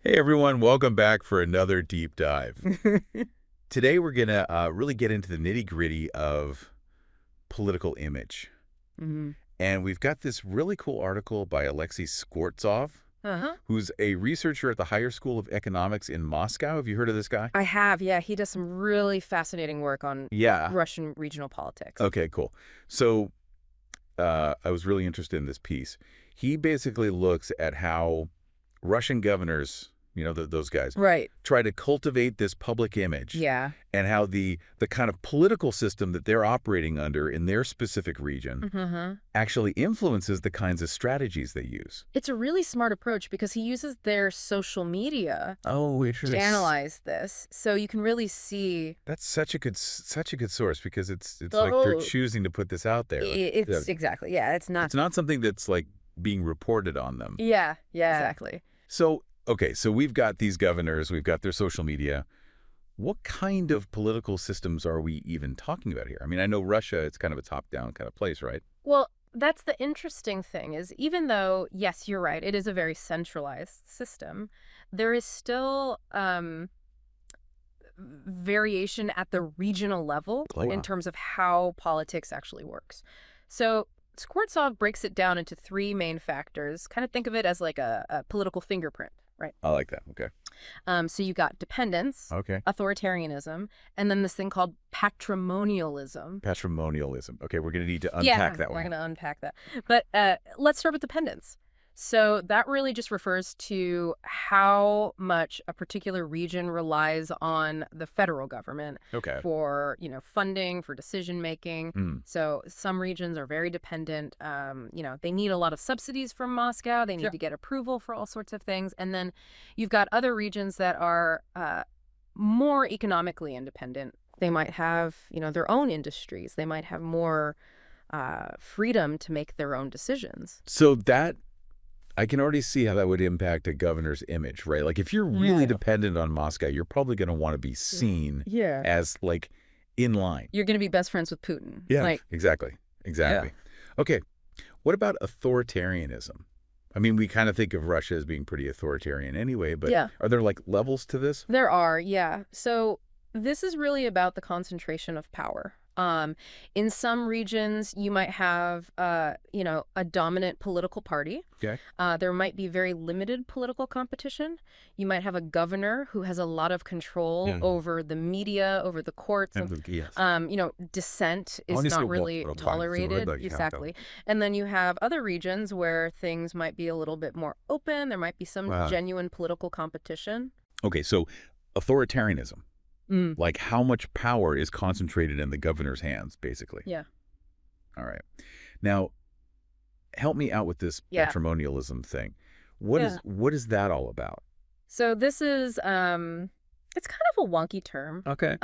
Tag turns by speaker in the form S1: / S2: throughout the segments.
S1: Hey everyone, welcome back for another deep dive. Today we're going to really get into the nitty-gritty of political image.
S2: hmm
S1: And we've got this really cool article by Alexey Skvortsov,
S2: Uh-huh.
S1: who's a researcher at the Higher School of Economics in Moscow. Have you heard of this guy?
S2: I have, yeah. He does some really fascinating work on
S1: Yeah.
S2: Russian regional politics.
S1: Okay, cool. So I was really interested in this piece. He basically looks at how Russian governors, those guys,
S2: Right.
S1: try to cultivate this public image.
S2: Yeah.
S1: And how the kind of political system that they're operating under in their specific region
S2: Mm-hmm.
S1: actually influences the kinds of strategies they use.
S2: It's a really smart approach because he uses their social media
S1: Oh,
S2: to
S1: interesting.
S2: analyze this. So you can really see
S1: That's such a good source because it's
S2: the
S1: like they're
S2: whole...
S1: choosing to put this out there.
S2: It's exactly, yeah, it's not...
S1: It's not something that's like being reported on them.
S2: Yeah, exactly.
S1: So, okay, so we've got these governors, we've got their social media. What kind of political systems are we even talking about here? I mean, I know Russia, it's kind of a top-down kind of place, right?
S2: Well, that's the interesting thing is even though, yes, you're right, it is a very centralized system, there is still variation at the regional level
S1: Oh, wow.
S2: in terms of how politics actually works. So Skvortsov breaks it down into three main factors. Kind of think of it as like a political fingerprint, right?
S1: I like that. Okay.
S2: So you got dependence,
S1: Okay.
S2: authoritarianism, and then this thing called patrimonialism.
S1: Patrimonialism. Okay, we're going to need to
S2: Yeah,
S1: unpack that
S2: we're
S1: one.
S2: going to unpack that. But let's start with dependence. So that really just refers to how much a particular region relies on the federal government
S1: Okay.
S2: for, funding, for decision making.
S1: Mm.
S2: So some regions are very dependent. They need a lot of subsidies from Moscow. They need
S1: Sure.
S2: to get approval for all sorts of things. And then you've got other regions that are more economically independent. They might have, their own industries. They might have more freedom to make their own decisions.
S1: So that, I can already see how that would impact a governor's image, right? Like if you're really
S2: Yeah.
S1: dependent on Moscow, you're probably going to want to be seen
S2: Yeah.
S1: as like in line.
S2: You're going to be best friends with Putin.
S1: Yeah,
S2: Like,
S1: exactly. Exactly. Okay. What about authoritarianism? I mean, we kind of think of Russia as being pretty authoritarian anyway, but
S2: yeah,
S1: are there like levels to this?
S2: there are. Yeah. So this is really about the concentration of power. In some regions, you might have, a dominant political party.
S1: Okay.
S2: There might be very limited political competition. You might have a governor who has a lot of control
S1: Yeah.
S2: over the media, over the courts.
S1: Yes.
S2: Dissent is
S1: Honestly,
S2: not really
S1: what I'm talking to,
S2: tolerated.
S1: like,
S2: Exactly. And then you have other regions where things might be a little bit more open. There might be some
S1: Wow.
S2: genuine political competition.
S1: Okay, so authoritarianism.
S2: Mm.
S1: Like how much power is concentrated in the governor's hands, basically.
S2: Yeah.
S1: All right. Now, help me out with this
S2: Yeah.
S1: patrimonialism thing. What is that all about?
S2: So this is, it's kind of a wonky term.
S1: Okay.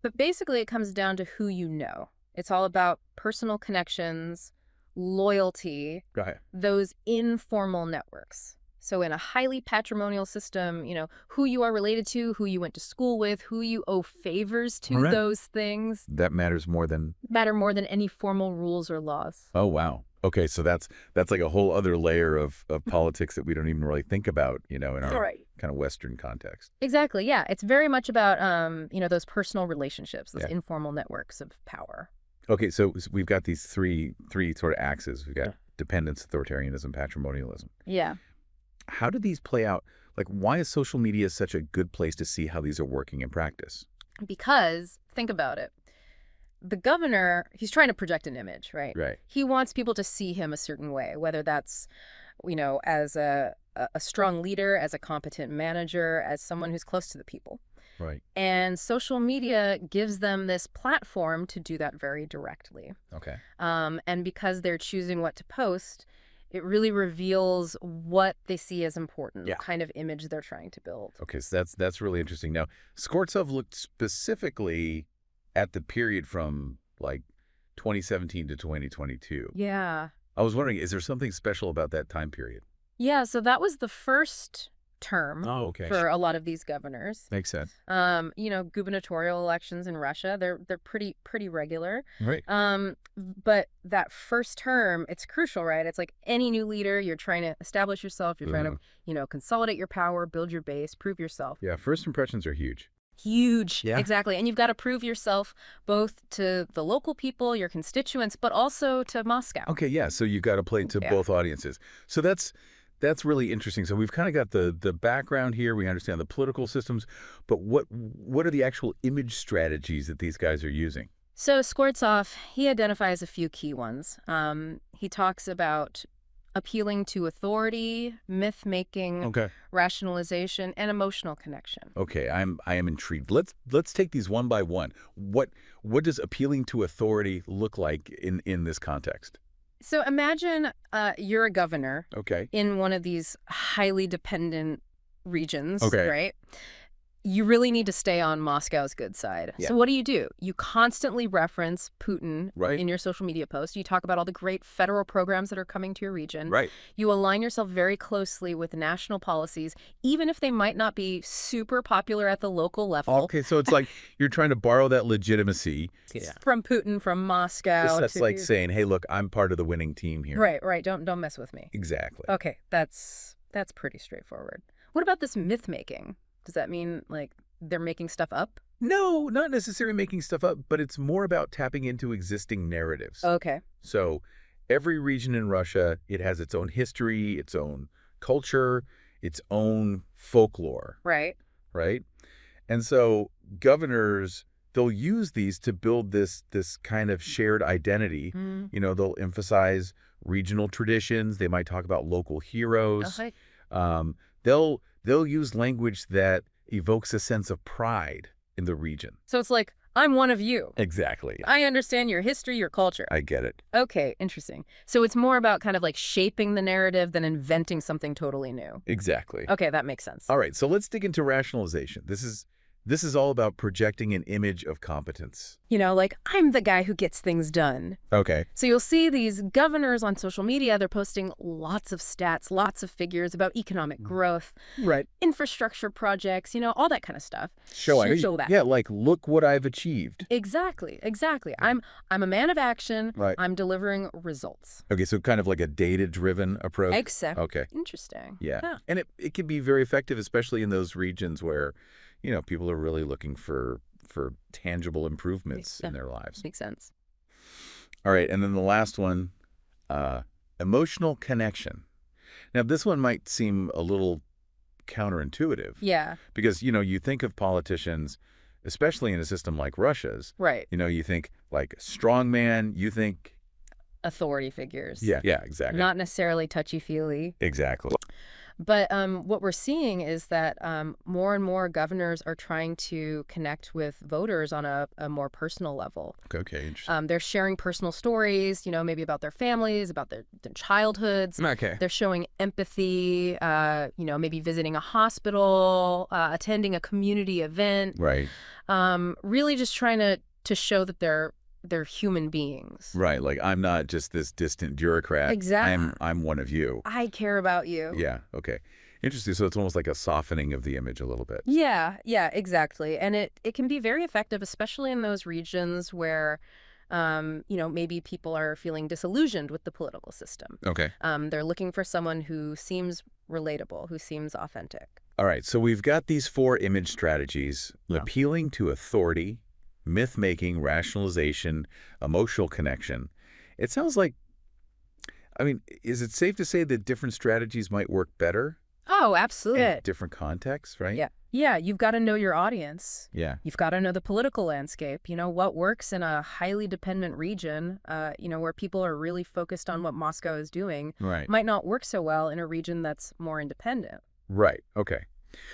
S2: But basically it comes down to who you know. It's all about personal connections, loyalty,
S1: Go ahead.
S2: those informal networks. So in a highly patrimonial system, who you are related to, who you went to school with, who you owe favors to,
S1: All right.
S2: those things
S1: That matters more than.
S2: matter more than any formal rules or laws.
S1: Oh, wow. Okay, so that's like a whole other layer of politics that we don't even really think about, in our
S2: Right.
S1: kind of Western context.
S2: Exactly. Yeah. It's very much about, those personal relationships, those
S1: Yeah.
S2: informal networks of power.
S1: Okay, so we've got these three sort of axes. We've got dependence, authoritarianism, patrimonialism.
S2: Yeah.
S1: How do these play out? Like, why is social media such a good place to see how these are working in practice?
S2: Because, think about it. The governor, he's trying to project an image, right?
S1: Right.
S2: He wants people to see him a certain way, whether that's, as a strong leader, as a competent manager, as someone who's close to the people.
S1: Right.
S2: And social media gives them this platform to do that very directly.
S1: Okay.
S2: And because they're choosing what to post, it really reveals what they see as important,
S1: Yeah.
S2: the kind of image they're trying to build.
S1: Okay, so that's really interesting. Now, Skvortsov looked specifically at the period from like 2017 to 2022.
S2: Yeah.
S1: I was wondering, is there something special about that time period?
S2: Yeah, so that was the first term
S1: Oh, okay.
S2: for a lot of these governors.
S1: Makes sense.
S2: Gubernatorial elections in Russia, they're pretty regular.
S1: Right.
S2: But that first term, it's crucial, right? It's like any new leader, you're trying to establish yourself, you're trying to, consolidate your power, build your base, prove yourself.
S1: Yeah, first impressions are huge.
S2: Huge.
S1: Yeah.
S2: Exactly. And you've got to prove yourself both to the local people, your constituents, but also to Moscow.
S1: Okay, yeah, so you've got to play to both audiences. So that's really interesting. So we've kind of got the background here. We understand the political systems, but what are the actual image strategies that these guys are using?
S2: So Skvortsov, he identifies a few key ones. He talks about appealing to authority, myth-making, rationalization, and emotional connection.
S1: Okay, I am intrigued. Let's take these one by one. What does appealing to authority look like in this context?
S2: So imagine you're a governor in one of these highly dependent regions, right? You really need to stay on Moscow's good side.
S1: Yeah.
S2: So what do? You constantly reference Putin in your social media posts. You talk about all the great federal programs that are coming to your region.
S1: Right.
S2: You align yourself very closely with national policies, even if they might not be super popular at the local level.
S1: Okay, so it's like you're trying to borrow that legitimacy
S2: from Putin, from Moscow.
S1: That's like saying, hey, look, I'm part of the winning team here.
S2: Right. Don't mess with me.
S1: Exactly.
S2: Okay, that's pretty straightforward. What about this myth-making? Does that mean, like, they're making stuff up?
S1: No, not necessarily making stuff up, but it's more about tapping into existing narratives.
S2: Okay.
S1: So every region in Russia, it has its own history, its own culture, its own folklore.
S2: Right.
S1: Right? And so governors, they'll use these to build this kind of shared identity. They'll emphasize regional traditions. They might talk about local heroes. They'll use language that evokes a sense of pride in the region.
S2: So it's like, I'm one of you.
S1: Exactly.
S2: I understand your history, your culture.
S1: I get it.
S2: Okay, interesting. So it's more about kind of like shaping the narrative than inventing something totally new.
S1: Exactly.
S2: Okay, that makes sense.
S1: All right, so let's dig into rationalization. This is all about projecting an image of competence.
S2: Like, I'm the guy who gets things done.
S1: Okay.
S2: So you'll see these governors on social media, they're posting lots of stats, lots of figures about economic growth, infrastructure projects, all that kind of stuff.
S1: Show
S2: that.
S1: Yeah, like, look what I've achieved.
S2: Exactly. I'm a man of action.
S1: Right.
S2: I'm delivering results.
S1: Okay, so kind of like a data-driven approach.
S2: Exactly.
S1: Okay.
S2: Interesting.
S1: Yeah. And it can be very effective, especially in those regions where people are really looking for tangible improvements in their lives.
S2: Makes sense.
S1: All right, and then the last one, emotional connection. Now, this one might seem a little counterintuitive.
S2: Yeah.
S1: Because, you think of politicians, especially in a system like Russia's.
S2: Right.
S1: You think like strongman, you think
S2: authority figures.
S1: Yeah, exactly.
S2: Not necessarily touchy-feely.
S1: Exactly.
S2: But what we're seeing is that more and more governors are trying to connect with voters on a more personal level.
S1: Okay, interesting.
S2: They're sharing personal stories, maybe about their families, about their childhoods.
S1: Okay.
S2: They're showing empathy, maybe visiting a hospital, attending a community event.
S1: Right.
S2: Really just trying to show that they're human beings.
S1: Right, like I'm not just this distant bureaucrat.
S2: Exactly.
S1: I'm one of you.
S2: I care about you.
S1: Yeah, okay. Interesting. So it's almost like a softening of the image a little bit.
S2: Yeah, exactly. And it can be very effective, especially in those regions where maybe people are feeling disillusioned with the political system.
S1: Okay.
S2: They're looking for someone who seems relatable, who seems authentic.
S1: All right, so we've got these 4 image strategies: appealing to authority, myth-making, rationalization, emotional connection. It sounds like, is it safe to say that different strategies might work better?
S2: Oh, absolutely.
S1: In different contexts, right?
S2: Yeah, you've got to know your audience.
S1: Yeah.
S2: You've got to know the political landscape. What works in a highly dependent region, where people are really focused on what Moscow is doing, might not work so well in a region that's more independent.
S1: Right. Okay.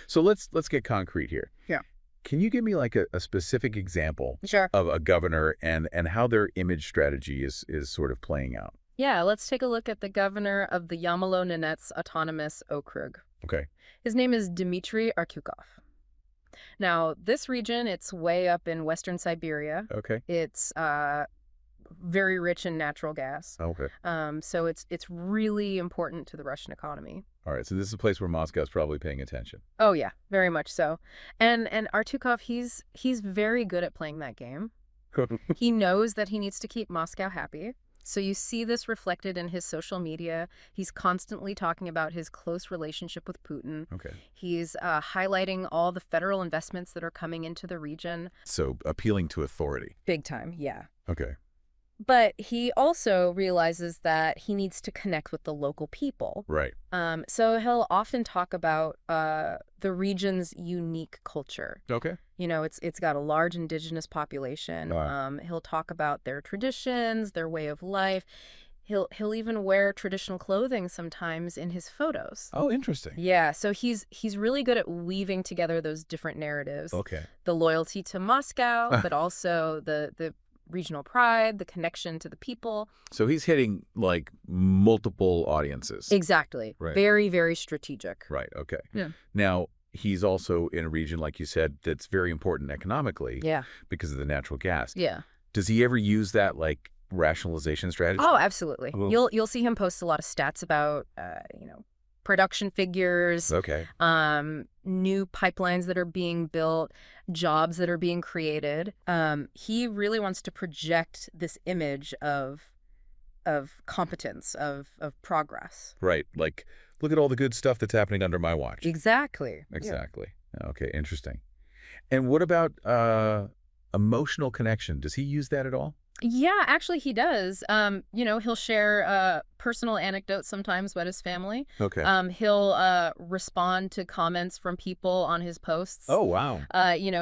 S1: So let's get concrete here.
S2: Yeah.
S1: Can you give me like a specific example
S2: Sure.
S1: of a governor and how their image strategy is sort of playing out?
S2: Yeah, let's take a look at the governor of the Yamalo-Nenets Autonomous Okrug.
S1: Okay.
S2: His name is Dmitry Arkyukov. Now, this region, it's way up in western Siberia.
S1: Okay.
S2: It's very rich in natural gas.
S1: Okay.
S2: So it's really important to the Russian economy.
S1: All right, so this is a place where Moscow's probably paying attention.
S2: Oh yeah, very much so. And Artukov, he's very good at playing that game. He knows that he needs to keep Moscow happy. So you see this reflected in his social media. He's constantly talking about his close relationship with Putin.
S1: Okay.
S2: He's highlighting all the federal investments that are coming into the region.
S1: So appealing to authority.
S2: Big time, yeah.
S1: Okay.
S2: But he also realizes that he needs to connect with the local people.
S1: Right.
S2: So he'll often talk about the region's unique culture.
S1: Okay.
S2: You know, it's got a large indigenous population. He'll talk about their traditions, their way of life. He'll even wear traditional clothing sometimes in his photos.
S1: Oh, interesting.
S2: Yeah, so he's really good at weaving together those different narratives.
S1: Okay.
S2: The loyalty to Moscow, but also the regional pride, the connection to the people.
S1: So he's hitting like multiple audiences.
S2: Exactly.
S1: Right.
S2: Very, very strategic.
S1: Right. Okay.
S2: Yeah.
S1: Now, he's also in a region, like you said, that's very important economically.
S2: Yeah.
S1: Because of the natural gas.
S2: Yeah.
S1: Does he ever use that like rationalization strategy?
S2: Oh, absolutely. You'll see him post a lot of stats about production figures.
S1: Okay.
S2: New pipelines that are being built, jobs that are being created. He really wants to project this image of competence, of progress.
S1: Right. Like, look at all the good stuff that's happening under my watch.
S2: Exactly.
S1: Exactly. Yeah. Okay. Interesting. And what about emotional connection? Does he use that at all?
S2: Yeah, actually he does. He'll share personal anecdotes sometimes about his family.
S1: Okay.
S2: He'll respond to comments from people on his posts.
S1: Oh, wow.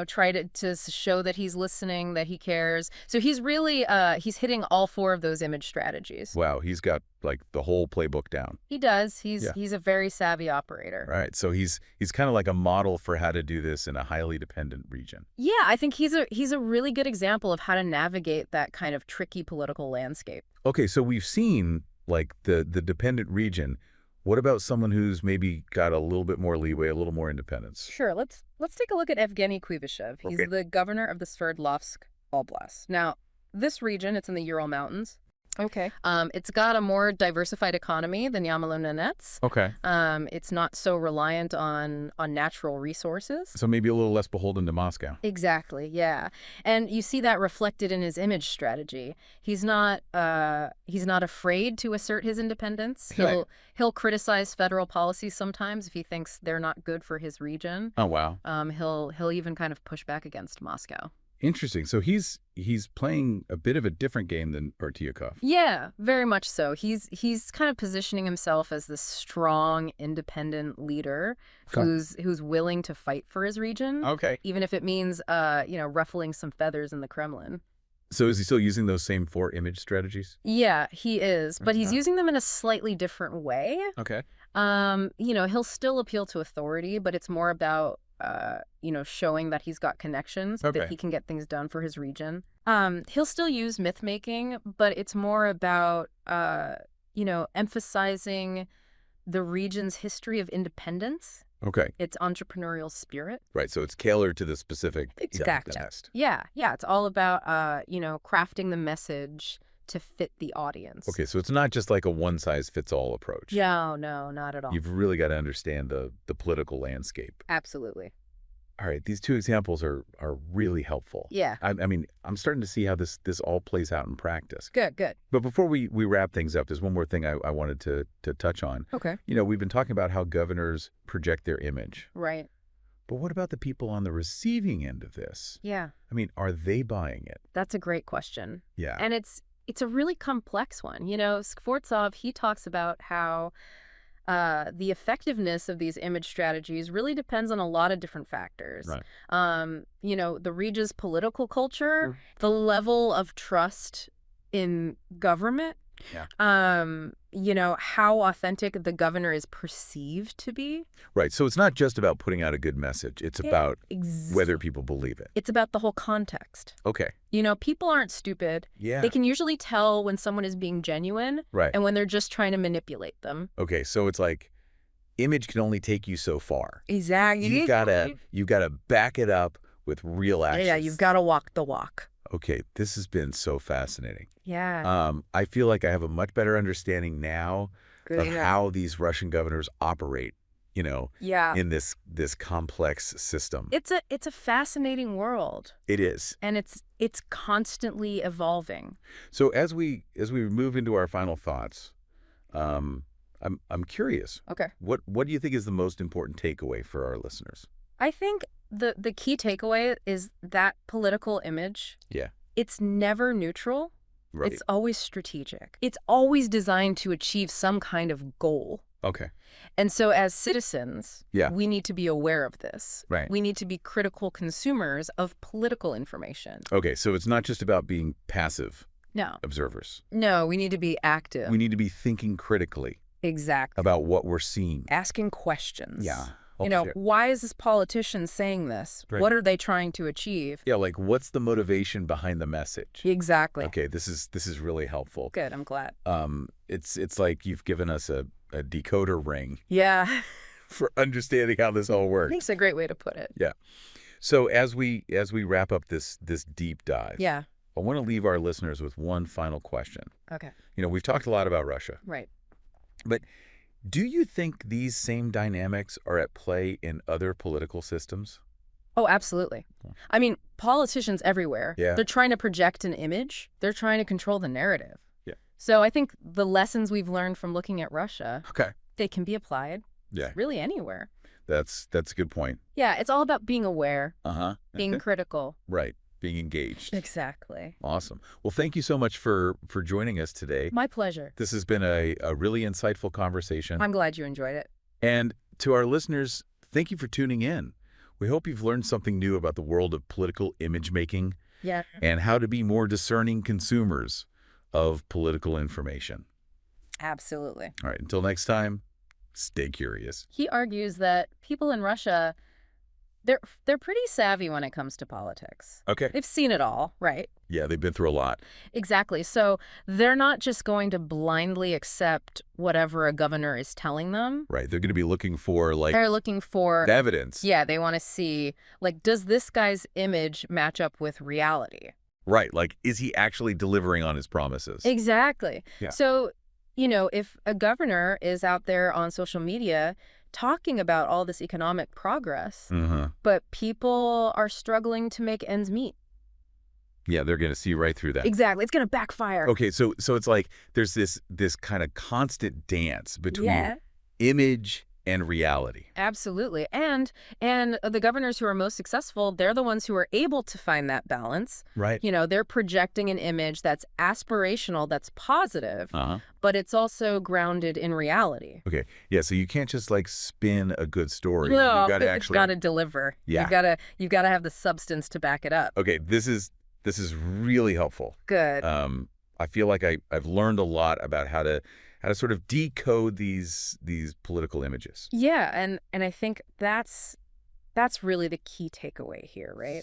S2: Try to show that he's listening, that he cares. So he's really he's hitting all four of those image strategies.
S1: Wow, he's got like the whole playbook down.
S2: He does. He's a very savvy operator.
S1: Right. So he's kind of like a model for how to do this in a highly dependent region.
S2: Yeah, I think he's a really good example of how to navigate that kind of tricky political landscape.
S1: Okay, so we've seen like the dependent region. What about someone who's maybe got a little bit more leeway, a little more independence?
S2: Sure. Let's take a look at Evgeny Kuivyshev. He's the governor of the Sverdlovsk Oblast. Now, this region, it's in the Ural Mountains. Okay. It's got a more diversified economy than Yamalo-Nenets.
S1: Okay.
S2: It's not so reliant on natural resources.
S1: So maybe a little less beholden to Moscow.
S2: Exactly, yeah. And you see that reflected in his image strategy. He's not afraid to assert his independence. He'll criticize federal policies sometimes if he thinks they're not good for his region.
S1: Oh, wow.
S2: He'll even kind of push back against Moscow.
S1: Interesting. So he's playing a bit of a different game than Artyukov.
S2: Yeah, very much so. He's kind of positioning himself as this strong, independent leader who's willing to fight for his region.
S1: Okay.
S2: Even if it means ruffling some feathers in the Kremlin.
S1: So is he still using those same 4 image strategies?
S2: Yeah, he is, but he's using them in a slightly different way.
S1: Okay.
S2: He'll still appeal to authority, but it's more about showing that he's got connections, that he can get things done for his region. He'll still use myth-making, but it's more about, emphasizing the region's history of independence.
S1: Okay.
S2: Its entrepreneurial spirit.
S1: Right, so it's tailored to the specific
S2: context. Yeah, it's all about, crafting the message to fit the audience.
S1: Okay, so it's not just like a one-size-fits-all approach.
S2: No, not at all.
S1: You've really got to understand the political landscape.
S2: Absolutely.
S1: All right, these 2 examples are really helpful.
S2: Yeah.
S1: I mean, I'm starting to see how this all plays out in practice.
S2: Good.
S1: But before we wrap things up, there's one more thing I wanted to touch on.
S2: Okay.
S1: We've been talking about how governors project their image.
S2: Right.
S1: But what about the people on the receiving end of this?
S2: Yeah.
S1: I mean, are they buying it?
S2: That's a great question.
S1: Yeah.
S2: And it's a really complex one. Skvortsov, he talks about how the effectiveness of these image strategies really depends on a lot of different factors.
S1: Right.
S2: The region's political culture, the level of trust in government, how authentic the governor is perceived to be.
S1: Right. So it's not just about putting out a good message. It's about whether people believe it.
S2: It's about the whole context.
S1: Okay.
S2: People aren't stupid.
S1: Yeah.
S2: They can usually tell when someone is being genuine and when they're just trying to manipulate them.
S1: Okay. So it's like image can only take you so far.
S2: Exactly.
S1: You gotta back it up with real actions.
S2: Yeah, you've got to walk the walk.
S1: Okay, this has been so fascinating.
S2: Yeah.
S1: I feel like I have a much better understanding now of
S2: Yeah.
S1: how these Russian governors operate,
S2: Yeah.
S1: in this complex system.
S2: It's a fascinating world,
S1: It is.
S2: and it's constantly evolving.
S1: So as we move into our final thoughts, I'm curious.
S2: Okay.
S1: What do you think is the most important takeaway for our listeners?
S2: I think the key takeaway is that political image,
S1: Yeah.
S2: it's never neutral.
S1: Right.
S2: It's always strategic. It's always designed to achieve some kind of goal.
S1: Okay.
S2: And so as citizens,
S1: Yeah.
S2: we need to be aware of this.
S1: Right.
S2: We need to be critical consumers of political information.
S1: Okay, so it's not just about being passive
S2: No.
S1: observers.
S2: No, we need to be active.
S1: We need to be thinking critically
S2: Exactly.
S1: about what we're seeing.
S2: Asking questions.
S1: Yeah.
S2: Why is this politician saying this?
S1: Right.
S2: What are they trying to achieve?
S1: Yeah, like what's the motivation behind the message?
S2: Exactly.
S1: Okay, this is really helpful.
S2: Good, I'm glad.
S1: It's like you've given us a decoder ring
S2: Yeah.
S1: for understanding how this all
S2: I
S1: works.
S2: think it's a great way to put it.
S1: Yeah. So as we wrap up this deep dive,
S2: Yeah.
S1: I want to leave our listeners with one final question.
S2: Okay.
S1: We've talked a lot about Russia,
S2: Right.
S1: but do you think these same dynamics are at play in other political systems?
S2: Oh, absolutely. I mean, politicians everywhere,
S1: Yeah.
S2: they're trying to project an image. They're trying to control the narrative.
S1: Yeah.
S2: So I think the lessons we've learned from looking at Russia,
S1: Okay.
S2: they can be applied
S1: Yeah.
S2: really anywhere.
S1: That's a good point.
S2: Yeah, it's all about being aware,
S1: Uh-huh.
S2: being critical.
S1: Right. Being engaged.
S2: Exactly.
S1: Awesome. Well, thank you so much for joining us today.
S2: My pleasure.
S1: This has been a really insightful conversation.
S2: I'm glad you enjoyed it.
S1: And to our listeners, thank you for tuning in. We hope you've learned something new about the world of political image making
S2: Yeah.
S1: and how to be more discerning consumers of political information.
S2: Absolutely.
S1: All right. Until next time, stay curious.
S2: He argues that people in Russia, they're pretty savvy when it comes to politics.
S1: Okay.
S2: They've seen it all, right?
S1: Yeah, they've been through a lot.
S2: Exactly. So they're not just going to blindly accept whatever a governor is telling them.
S1: Right. They're going to be looking for
S2: They're looking for
S1: evidence.
S2: Yeah, they want to see, does this guy's image match up with reality?
S1: Right. Like, is he actually delivering on his promises?
S2: Exactly.
S1: Yeah.
S2: So, if a governor is out there on social media talking about all this economic progress,
S1: Uh-huh.
S2: but people are struggling to make ends meet.
S1: Yeah, they're going to see right through that.
S2: Exactly. It's going to backfire.
S1: Okay, so it's like there's this kind of constant dance between
S2: Yeah.
S1: image and reality.
S2: Absolutely. And the governors who are most successful, they're the ones who are able to find that balance.
S1: Right.
S2: They're projecting an image that's aspirational, that's positive,
S1: Uh-huh.
S2: but it's also grounded in reality.
S1: Okay. Yeah, so you can't just spin a good story.
S2: No,
S1: You've got to
S2: it's
S1: actually
S2: got to deliver.
S1: Yeah.
S2: You've got to have the substance to back it up.
S1: Okay, this is really helpful.
S2: Good.
S1: I feel like I've learned a lot about how to sort of decode these political images.
S2: Yeah, and I think that's really the key takeaway here, right?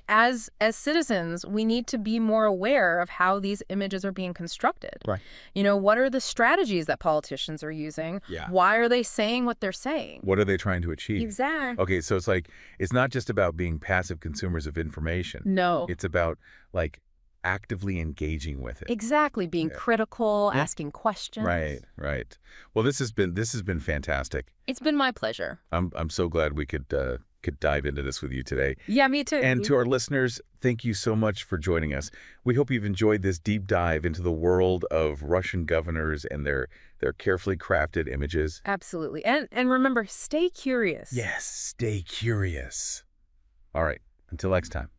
S2: As citizens, we need to be more aware of how these images are being constructed.
S1: Right.
S2: What are the strategies that politicians are using?
S1: Yeah.
S2: Why are they saying what they're saying?
S1: What are they trying to achieve?
S2: Exactly.
S1: Okay, so it's not just about being passive consumers of information.
S2: No.
S1: It's about actively engaging with it.
S2: Exactly. Being critical,
S1: Yeah.
S2: asking questions.
S1: Right. Well, this has been fantastic.
S2: It's been my pleasure.
S1: I'm so glad we could dive into this with you today.
S2: Yeah, me too.
S1: And to our listeners, thank you so much for joining us. We hope you've enjoyed this deep dive into the world of Russian governors and their carefully crafted images.
S2: Absolutely. And remember, stay curious.
S1: Yes, stay curious. All right, until next time.